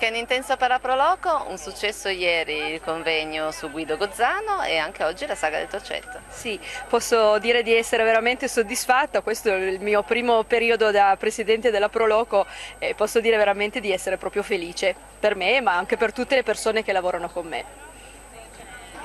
weekend intenso per la Pro Loco, un successo ieri il convegno su Guido Gozzano e anche oggi la saga del Torcetto. Sì, posso dire di essere veramente soddisfatta, questo è il mio primo periodo da presidente della Pro Loco e posso dire veramente di essere proprio felice per me ma anche per tutte le persone che lavorano con me.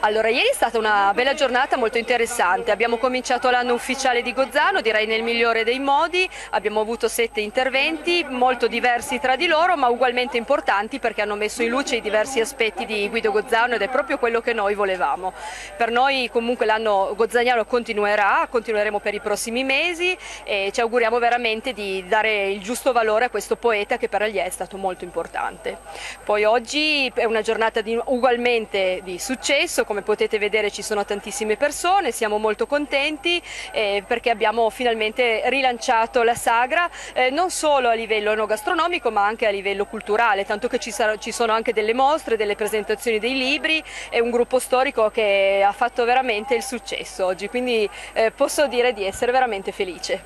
Allora, ieri è stata una bella giornata molto interessante, abbiamo cominciato l'anno ufficiale di Gozzano, direi nel migliore dei modi, abbiamo avuto 7 interventi, molto diversi tra di loro ma ugualmente importanti perché hanno messo in luce i diversi aspetti di Guido Gozzano ed è proprio quello che noi volevamo. Per noi comunque l'anno gozzaniano continueremo per i prossimi mesi e ci auguriamo veramente di dare il giusto valore a questo poeta che per Agliè è stato molto importante. Poi oggi è una giornata ugualmente di successo. Come potete vedere ci sono tantissime persone, siamo molto contenti perché abbiamo finalmente rilanciato la sagra non solo a livello enogastronomico ma anche a livello culturale, tanto che ci sono anche delle mostre, delle presentazioni dei libri e un gruppo storico che ha fatto veramente il successo oggi, quindi posso dire di essere veramente felice.